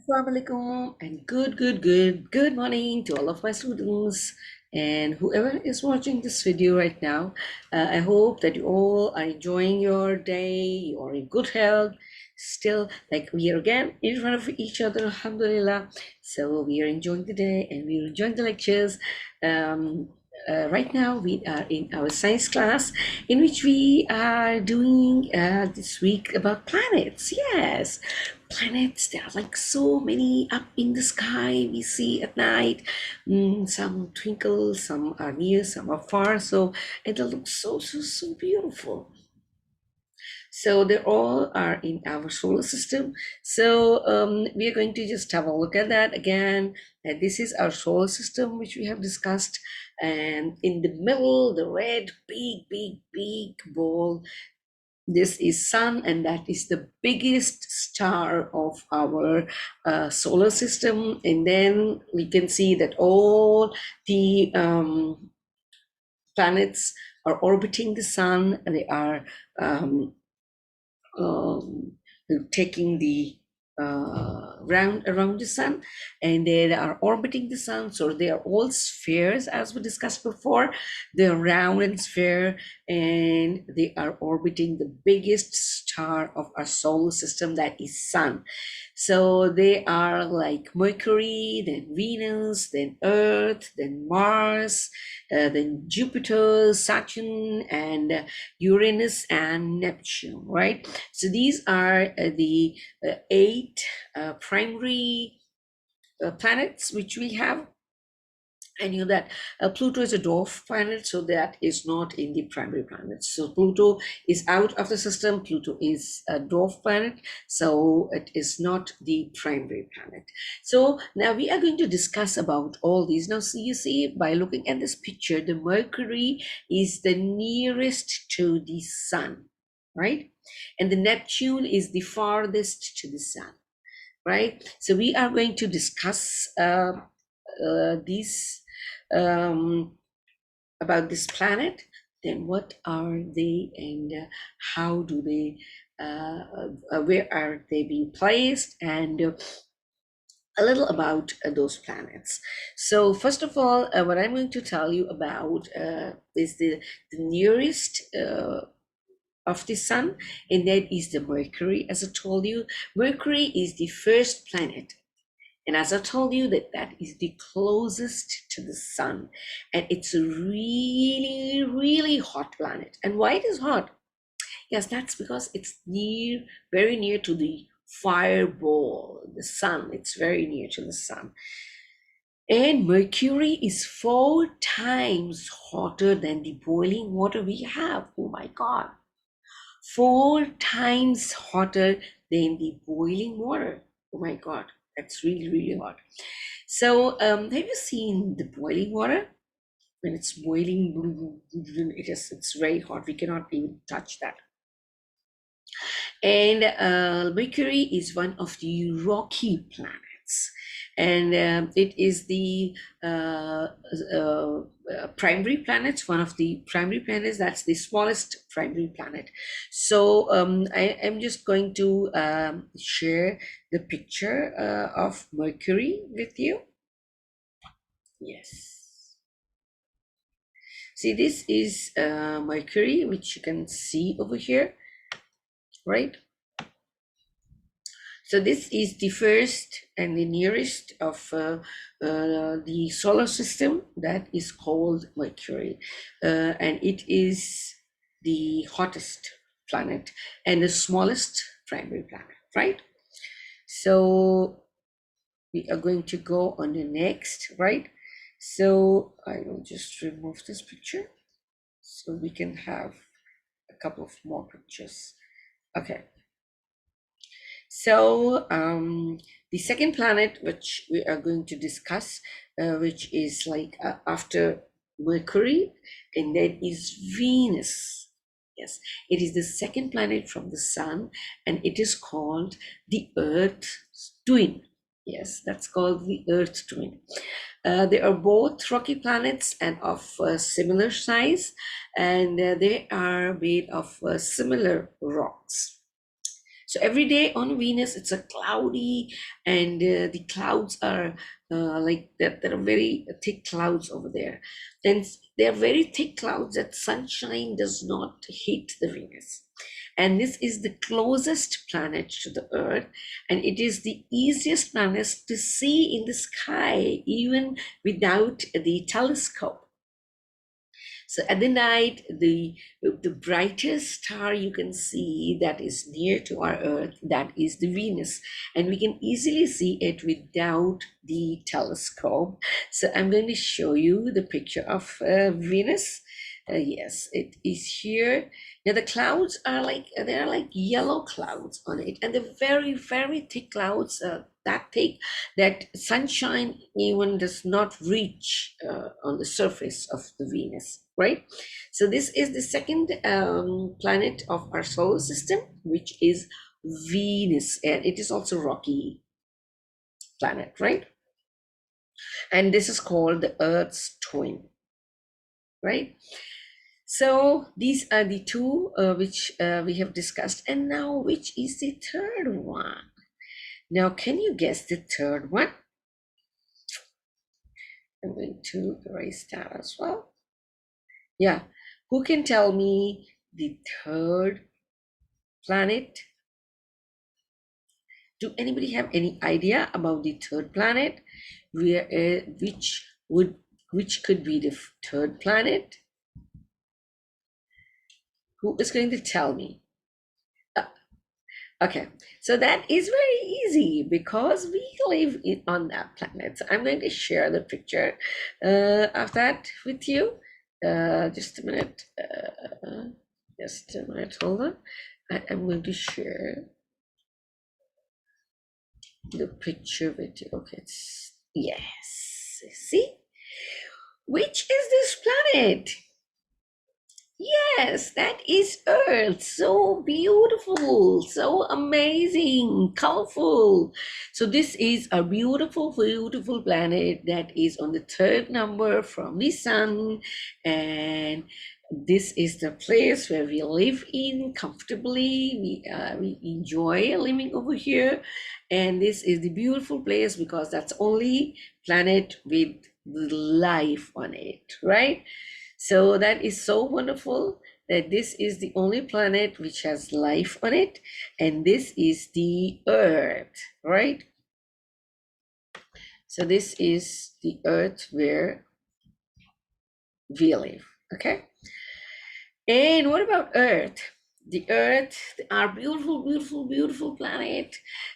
Assalamualaikum and good morning to all of my students and whoever is watching this video right now. I hope that you all are enjoying your day, you are in good health. Still, like we are again in front of each other, alhamdulillah. So we are enjoying the day and we are enjoying the lectures. Um, right now we are in our science class in which we are doing this week about planets. Yes, planets, there are like so many up in the sky we see at night. Some twinkle, some are near, some are far, so it looks so beautiful. So they all are in our solar system. So we are going to just have a look at that again. And this is our solar system, which we have discussed. And in the middle, the red, big ball, this is sun, and that is the biggest star of our solar system. And then we can see that all the planets are orbiting the sun, and they are um, um, taking the round around the sun, and they are orbiting the sun. So they are all spheres, as we discussed before. They're round and sphere, and they are orbiting the biggest star of our solar system, that is sun. So they are like Mercury, then Venus, then Earth, then Mars, then Jupiter, Saturn, and Uranus and Neptune, right? So these are the eight primary planets which we have. I knew that Pluto is a dwarf planet, so that is not in the primary planets. So Pluto is out of the system. Pluto is a dwarf planet, so it is not the primary planet. So now we are going to discuss about all these. Now, so you see, by looking at this picture, the Mercury is the nearest to the sun, right? And the Neptune is the farthest to the sun, right? So we are going to discuss these about this planet. Then what are they, and how do they where are they being placed, and a little about those planets. So first of all, what I'm going to tell you about is the nearest of the sun, and that is the Mercury. As I told you, Mercury is the first planet, and as I told you, that is the closest to the sun. And it's a really hot planet. And why it is hot? Yes, that's because it's very near to the fireball, the sun. It's very near to the sun. And Mercury is 4 times hotter than the boiling water we have. Oh my God. 4 times hotter than the boiling water. Oh my God. That's really hot. So, have you seen the boiling water? When it's boiling, it's very hot. We cannot even touch that. And Mercury is one of the rocky planets, and it is the primary planets, one of the primary planets. That's the smallest primary planet. So I am just going to share the picture of Mercury with you. Yes. See, this is Mercury, which you can see over here, right? So this is the first and the nearest of the solar system, that is called Mercury. And it is the hottest planet and the smallest primary planet, right? So we are going to go on the next, right? So I will just remove this picture so we can have a couple of more pictures. Okay. So the second planet which we are going to discuss, which is like after Mercury, and that is Venus. Yes, it is the second planet from the sun, and it is called the Earth's twin. Yes, that's called the Earth twin. They are both rocky planets and of similar size, and they are made of similar rocks. So every day on Venus, it's a cloudy, and the clouds are like that. There are very thick clouds over there. Then they are very thick clouds that sunshine does not hit the Venus. And this is the closest planet to the Earth, and it is the easiest planet to see in the sky, even without the telescope. So at the night, the brightest star you can see that is near to our Earth, that is the Venus, and we can easily see it without the telescope. So I'm going to show you the picture of Venus. Yes, it is here. Now the clouds are like, there are like yellow clouds on it, and they're very, very thick clouds, that thick that sunshine even does not reach on the surface of the Venus, right? So this is the second planet of our solar system, which is Venus, and it is also rocky planet, right? And this is called the Earth's twin, right? So these are the two which we have discussed, and now which is the third one? Now, can you guess the third one? I'm going to erase that as well. Yeah, who can tell me the third planet? Do anybody have any idea about the third planet? Where, which could be the third planet? Who is going to tell me? Okay, so that is very easy because we live on that planet. So I'm going to share the picture of that with you. Just a minute. Just a minute. Hold on. I am going to share the picture with you. Okay. Yes. See? Which is this planet? Yes, that is Earth. So beautiful, so amazing, colorful. So this is a beautiful, beautiful planet that is on the third number from the sun. And this is the place where we live in comfortably. We enjoy living over here. And this is the beautiful place because that's only planet with life on it, right? So that is so wonderful that this is the only planet which has life on it, and this is the Earth, right? So this is the Earth where we live, okay? And what about Earth? The Earth, our beautiful, beautiful, beautiful planet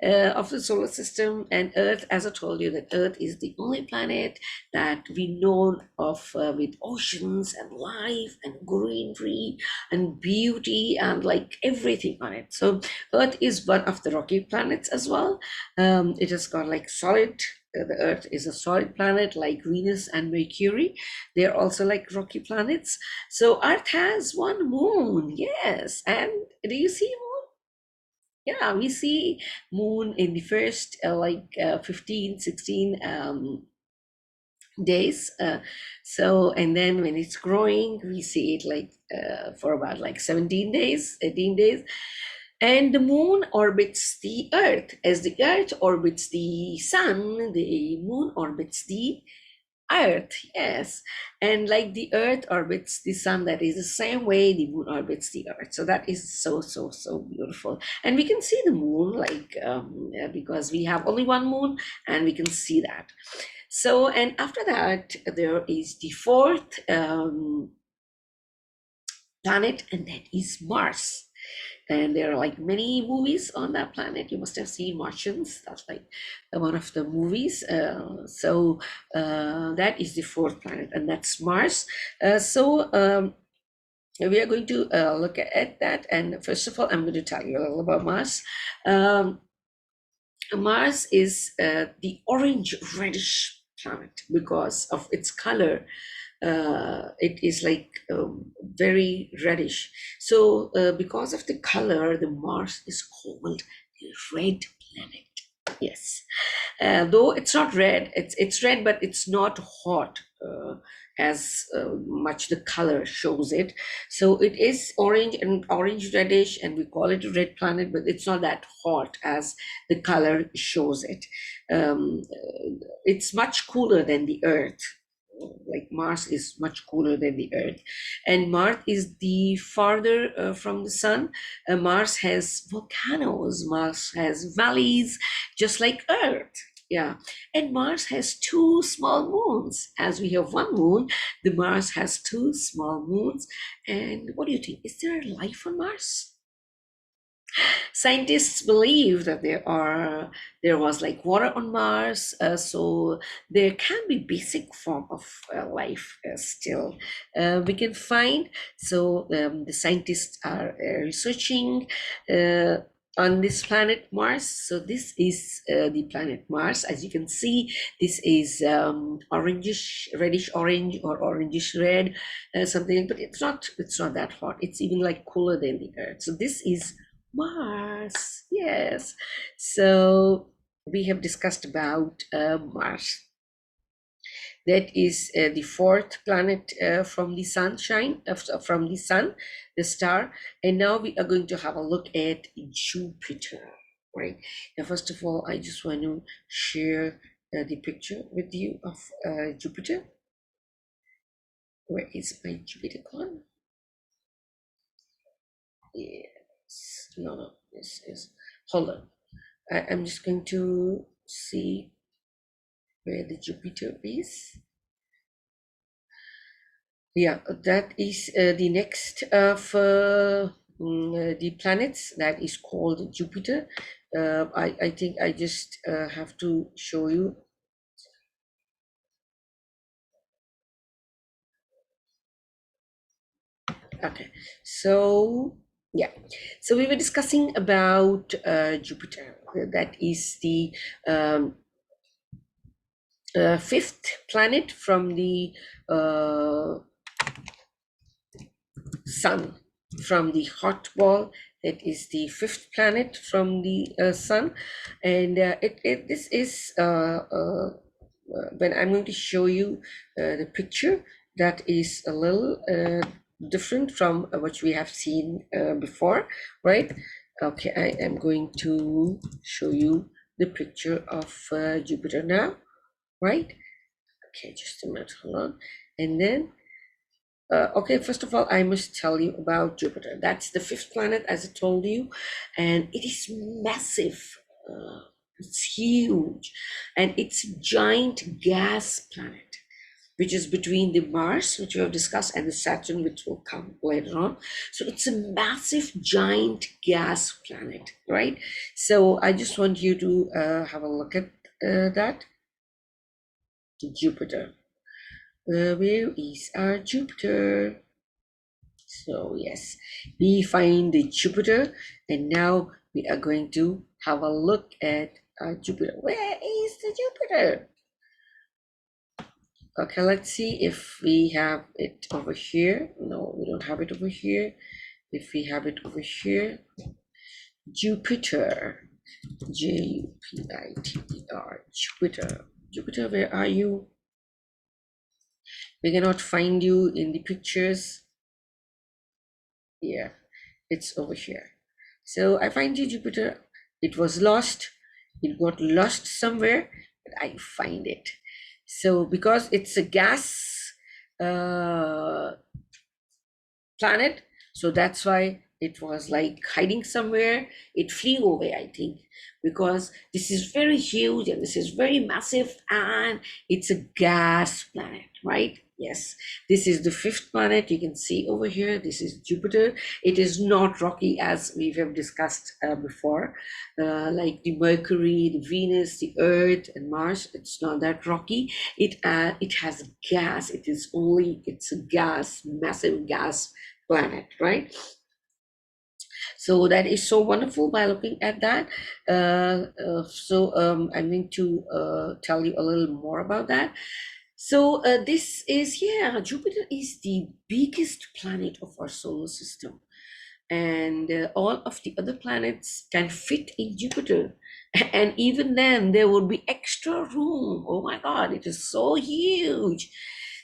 of the solar system, and Earth, as I told you, that Earth is the only planet that we know of with oceans and life and greenery and beauty and like everything on it. So Earth is one of the rocky planets as well. It has got like solid. The Earth is a solid planet like Venus and Mercury. They're also like rocky planets. So Earth has one moon, yes. And do you see moon? Yeah, we see moon in the first 15, 16 days. So, and then when it's growing, we see it like for about like 17 days, 18 days. And the moon orbits the Earth. As the Earth orbits the sun, the moon orbits the Earth, yes. And like the Earth orbits the sun, that is the same way the moon orbits the Earth. So that is so, so, so beautiful. And we can see the moon like because we have only one moon and we can see that. So, and after that, there is the fourth planet, and that is Mars. And there are like many movies on that planet. You must have seen Martians. That's like one of the movies. So that is the fourth planet, and that's Mars. We are going to look at that. And first of all, I'm going to tell you a little about Mars. Mars is the orange reddish planet because of its color. It is like very reddish. So because of the color, the Mars is called the red planet. Yes, though it's not red. It's red, but it's not hot. as much the color shows it. So it is orange and orange reddish, and we call it a red planet, but it's not that hot as the color shows it. It's much cooler than the Earth. Like Mars is much cooler than the Earth, and Mars is the farther from the sun. Mars has volcanoes, Mars has valleys, just like Earth. Yeah, and Mars has two small moons. As we have one moon, the Mars has two small moons. And what do you think? Is there life on Mars? Scientists believe that there was like water on Mars, so there can be basic form of life still we can find. So the scientists are researching uh, on this planet Mars. So this is the planet Mars. As you can see, this is orangish, reddish orange or orangish red, something. But it's not that hot. It's even like cooler than the Earth. So this is Mars, yes. So we have discussed about Mars. That is the fourth planet from the sunshine, from the sun, the star. And now we are going to have a look at Jupiter, right? Now, first of all, I just want to share the picture with you of Jupiter. Where is my Jupiter gone? Yes, no, this is, hold on. I'm just going to see where the Jupiter is. Yeah, that is the next of the planets that is called Jupiter. I think I just have to show you. Okay, so yeah, so we were discussing about Jupiter. That is the fifth planet from the uh, sun, from the hot ball. That is the fifth planet from the sun. And this is when I'm going to show you the picture, that is a little different from what we have seen before, right? Okay, I am going to show you the picture of Jupiter now, right? Okay, just a minute, hold on. And then okay, first of all, I must tell you about Jupiter. That's the fifth planet, as I told you, and it is massive. It's huge, and it's a giant gas planet, which is between the Mars, which we have discussed, and the Saturn, which will come later on. So it's a massive, giant gas planet, right? So I just want you to have a look at that. Jupiter. Where is our Jupiter? So yes, we find the Jupiter, and now we are going to have a look at Jupiter. Where is the Jupiter? Okay, let's see if we have it over here. No, we don't have it over here. If we have it over here, Jupiter, Jupiter, Jupiter. Jupiter, where are you? We cannot find you in the pictures. Yeah, it's over here. So I find you, Jupiter. It was lost. It got lost somewhere, but I find it. So because it's a gas uh, planet, so that's why it was like hiding somewhere. It flew away, I think, because this is very huge and this is very massive, and it's a gas planet, right? Yes, this is the fifth planet. You can see over here, this is Jupiter. It is not rocky as we have discussed before, like the Mercury, the Venus, the Earth, and Mars. It's not that rocky. It has gas. It's a gas, massive gas planet, right? So that is so wonderful by looking at that. I'm going to tell you a little more about that. So this is, yeah, Jupiter is the biggest planet of our solar system, and all of the other planets can fit in Jupiter. And even then, there would be extra room. Oh my God, it is so huge.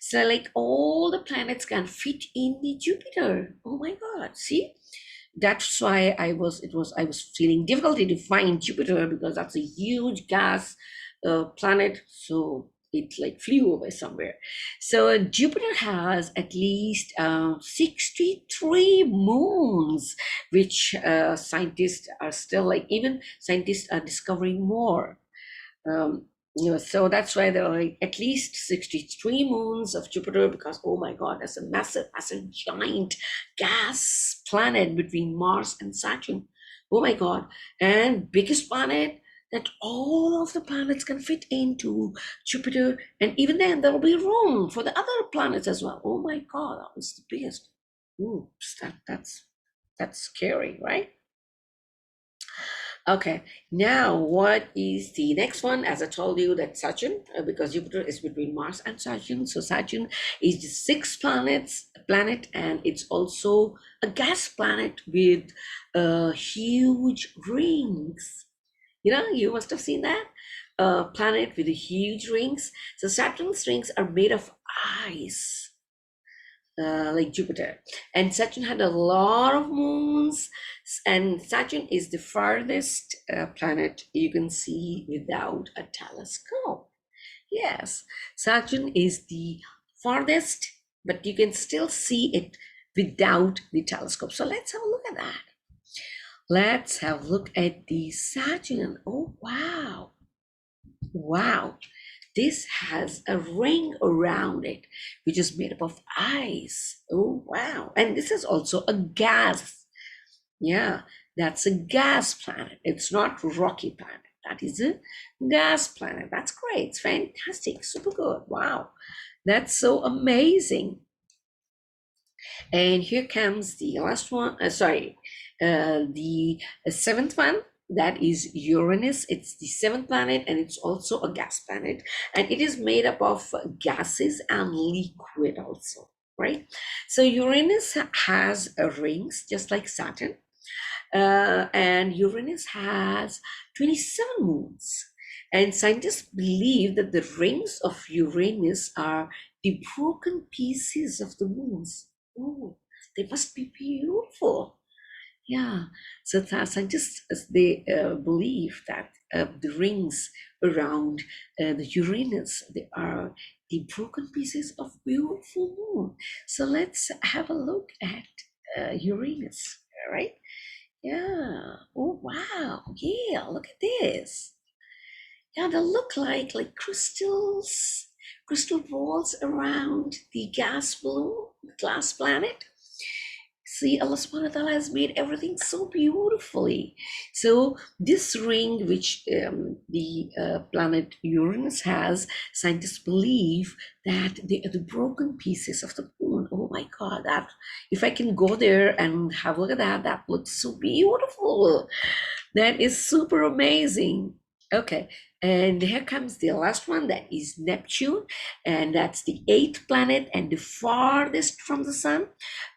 So like all the planets can fit in the Jupiter. Oh my God, see? That's why I was feeling difficulty to find Jupiter because that's a huge gas planet. So it like flew away somewhere. So Jupiter has at least 63 moons, which scientists are still like, even scientists are discovering more. um, so that's why there are like at least 63 moons of Jupiter, because oh my God, that's a massive, massive giant gas planet between Mars and Saturn. Oh my God. And biggest planet that all of the planets can fit into Jupiter. And even then there will be room for the other planets as well. Oh my God, that was the biggest. Ooh, that's scary, right? Okay, now what is the next one? As I told you, that Saturn, because Jupiter is between Mars and Saturn. So Saturn is the sixth planet, and it's also a gas planet with huge rings. You know, you must have seen that. A planet with huge rings. So Saturn's rings are made of ice, like Jupiter. And Saturn had a lot of moons, and Saturn is the farthest planet you can see without a telescope. Yes, Saturn is the farthest, but you can still see it without the telescope. So let's have a look at that. Let's have a look at the Saturn. Oh, wow. Wow. This has a ring around it, which is made up of ice. Oh, wow. And this is also a gas. Yeah, that's a gas planet. It's not rocky planet. That is a gas planet. That's great. It's fantastic. Super good. Wow. That's so amazing. And here comes the last one. The seventh one. That is Uranus. It's the seventh planet, and it's also a gas planet. And it is made up of gases and liquid also, right? So Uranus has rings, just like Saturn. And Uranus has 27 moons. And scientists believe that the rings of Uranus are the broken pieces of the moons. Oh, they must be beautiful. Yeah. So scientists they believe that the rings around the Uranus, they are the broken pieces of beautiful moon. So let's have a look at Uranus. All right. Yeah. Oh wow. Yeah, look at this. Yeah, they look like crystals, crystal balls around the gas balloon, glass planet. See, Allah subhanahu wa ta'ala has made everything so beautifully. So this ring, which the planet Uranus has, scientists believe that they are the broken pieces of the moon. Oh my God, that if I can go there and have a look at that, that looks so beautiful. That is super amazing. Okay, and here comes the last one, that is Neptune, and that's the eighth planet and the farthest from the sun.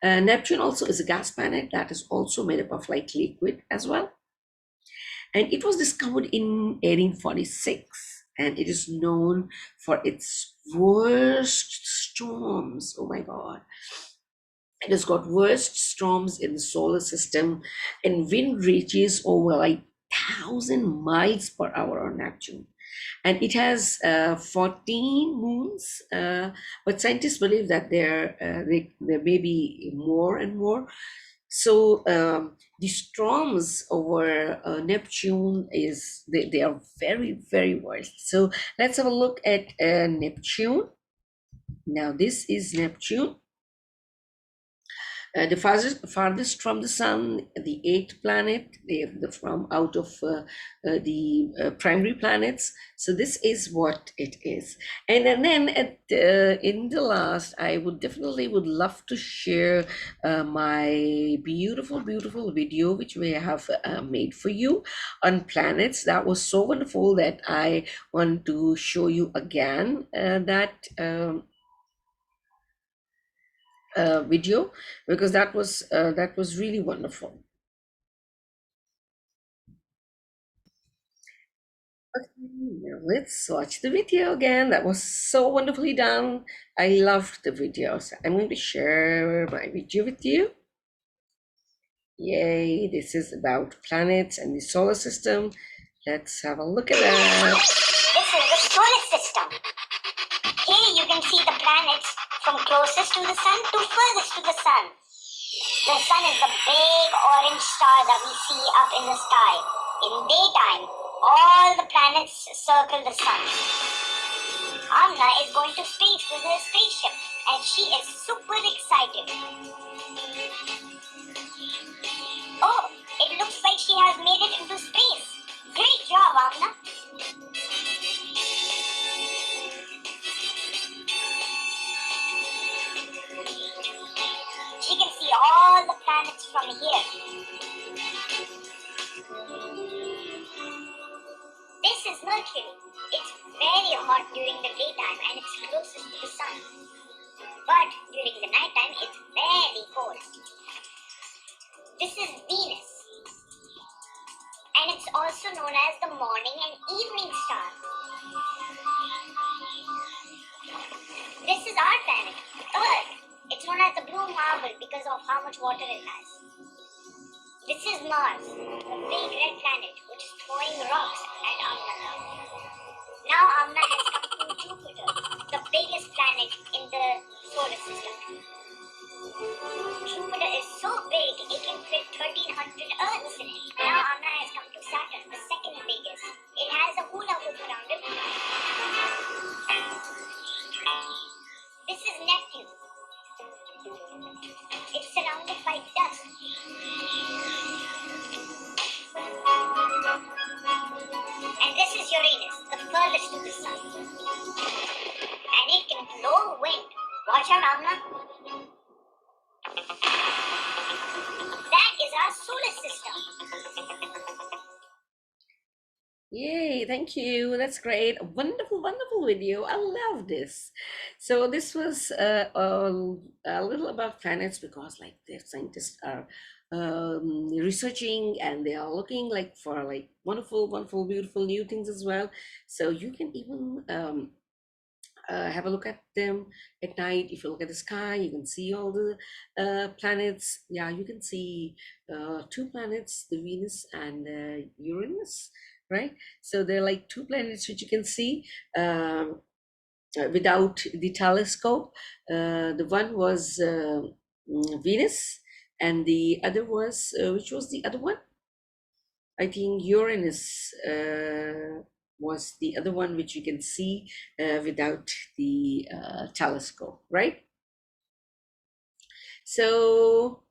Neptune also is a gas planet that is also made up of like liquid as well. And it was discovered in 1846, and it is known for its worst storms. Oh my God. It has got worst storms in the solar system, and wind reaches over like 1,000 miles per hour on Neptune. And it has 14 moons, but scientists believe that there may be more and more. So the storms over Neptune they are very, very worst. So let's have a look at Neptune. Now this is Neptune. The farthest from the sun, the eighth planet, from out of the primary planets. So this is what it is. And then in the last, I would definitely would love to share my beautiful, beautiful video which we have made for you on planets. That was so wonderful that I want to show you again that video, because that was really wonderful. Okay, now let's watch the video again. That was so wonderfully done. I loved the video. So I'm going to share my video with you. Yay, this is about planets and the solar system. Let's have a look at that. This is the solar system. Here you can see the planets from closest to the sun to furthest to the sun. The sun is the big orange star that we see up in the sky. In daytime, all the planets circle the sun. Amna is going to space with her spaceship and she is super excited. Oh, it looks like she has made it into space. Great job, Amna. She can see all the planets from here. This is Mercury. It's very hot during the daytime and it's closest to the sun. But during the nighttime, it's very cold. This is Venus. And it's also known as the morning and evening star. This is our planet, Earth. It's known as the blue marble because of how much water it has. This is Mars, the big red planet which is throwing rocks at Amna now. Now Amna has come to Jupiter, the biggest planet in the solar system. Jupiter is so big it can fit 1300 Earths in it. Now Amna has come to Saturn, the second biggest. It has a hula hoop around it. This is Neptune. It's surrounded by dust. And this is Uranus, the furthest to the sun. And it can blow wind. Watch out, Amna. That is our solar system. Yay, thank you. That's great. A wonderful, wonderful video. I love this. So this was a little about planets because like the scientists are researching and they are looking like for like wonderful, wonderful, beautiful new things as well. So you can even have a look at them at night. If you look at the sky, you can see all the planets. Yeah, you can see two planets, the Venus and Uranus, right? So they're like two planets which you can see without the telescope. The one was Venus, and the other was, which was the other one? I think Uranus was the other one which you can see without the telescope, right? So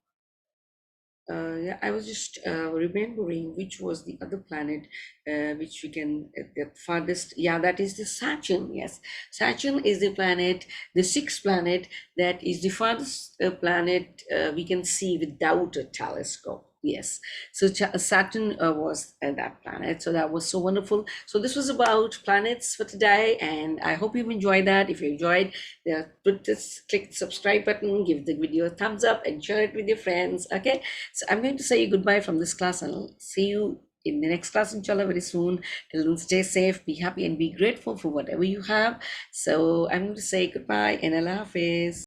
yeah, I was just remembering which was the other planet which we can the farthest. Yeah, that is the Saturn. Yes, Saturn is the planet, the sixth planet that is the farthest planet we can see without a telescope. Yes, so Saturn was that planet. So that was so wonderful. So this was about planets for today, and I hope you've enjoyed that. If you enjoyed, put this, click the subscribe button, give the video a thumbs up, and share it with your friends. Okay. So I'm going to say goodbye from this class and I'll see you in the next class, inshallah, very soon. Till then, stay safe, be happy, and be grateful for whatever you have. So I'm going to say goodbye and Allah Hafiz.